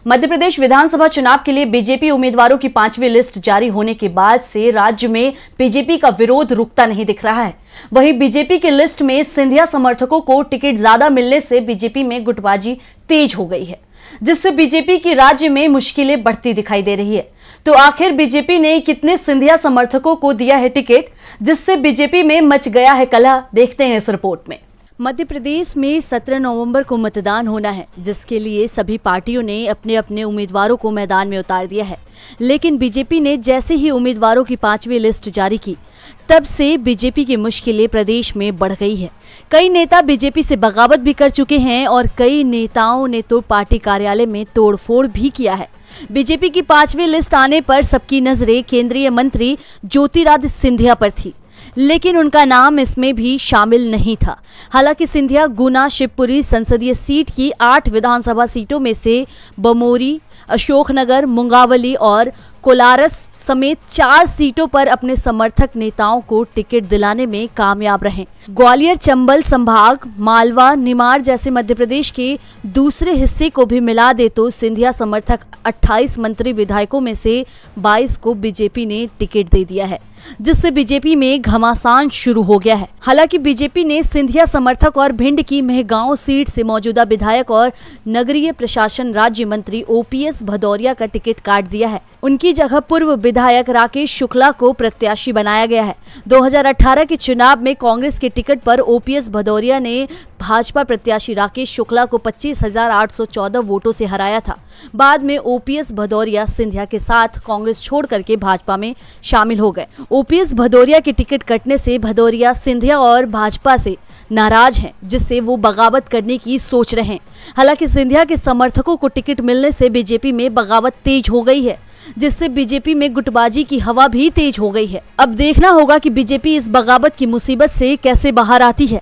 मध्य प्रदेश विधानसभा चुनाव के लिए बीजेपी उम्मीदवारों की 5वीं लिस्ट जारी होने के बाद से राज्य में बीजेपी का विरोध रुकता नहीं दिख रहा है। वहीं बीजेपी की लिस्ट में सिंधिया समर्थकों को टिकट ज्यादा मिलने से बीजेपी में गुटबाजी तेज हो गई है, जिससे बीजेपी की राज्य में मुश्किलें बढ़ती दिखाई दे रही है। तो आखिर बीजेपी ने कितने सिंधिया समर्थकों को दिया है टिकट, जिससे बीजेपी में मच गया है कलह, देखते हैं इस रिपोर्ट में। मध्य प्रदेश में 17 नवंबर को मतदान होना है, जिसके लिए सभी पार्टियों ने अपने अपने उम्मीदवारों को मैदान में उतार दिया है। लेकिन बीजेपी ने जैसे ही उम्मीदवारों की 5वीं लिस्ट जारी की, तब से बीजेपी की मुश्किलें प्रदेश में बढ़ गई है। कई नेता बीजेपी से बगावत भी कर चुके हैं और कई नेताओं ने तो पार्टी कार्यालय में तोड़फोड़ भी किया है। बीजेपी की 5वीं लिस्ट आने पर सबकी नजरें केंद्रीय मंत्री ज्योतिरादित्य सिंधिया पर थी, लेकिन उनका नाम इसमें भी शामिल नहीं था। हालांकि सिंधिया गुना शिवपुरी संसदीय सीट की 8 विधानसभा सीटों में से बमोरी, अशोकनगर, मुंगावली और कोलारस समेत 4 सीटों पर अपने समर्थक नेताओं को टिकट दिलाने में कामयाब रहे। ग्वालियर, चंबल संभाग, मालवा, निमाड़ जैसे मध्य प्रदेश के दूसरे हिस्से को भी मिला दे तो सिंधिया समर्थक 28 मंत्री विधायकों में से 22 को बीजेपी ने टिकट दे दिया है, जिससे बीजेपी में घमासान शुरू हो गया है। हालांकि बीजेपी ने सिंधिया समर्थक और भिंड की मेहगांव सीट से मौजूदा विधायक और नगरीय प्रशासन राज्य मंत्री ओपीएस भदौरिया का टिकट काट दिया है। उनकी जगह पूर्व विधायक राकेश शुक्ला को प्रत्याशी बनाया गया है। 2018 के चुनाव में कांग्रेस के टिकट पर ओपीएस भदौरिया ने भाजपा प्रत्याशी राकेश शुक्ला को 25,814 वोटों से हराया था। बाद में ओपीएस भदौरिया सिंधिया के साथ कांग्रेस छोड़ करके भाजपा में शामिल हो गए। ओपीएस भदौरिया के टिकट कटने से भदौरिया सिंधिया और भाजपा से नाराज हैं, जिससे वो बगावत करने की सोच रहे हैं। हालांकि सिंधिया के समर्थकों को टिकट मिलने से बीजेपी में बगावत तेज हो गई है, जिससे बीजेपी में गुटबाजी की हवा भी तेज हो गई है। अब देखना होगा कि बीजेपी इस बगावत की मुसीबत से कैसे बाहर आती है।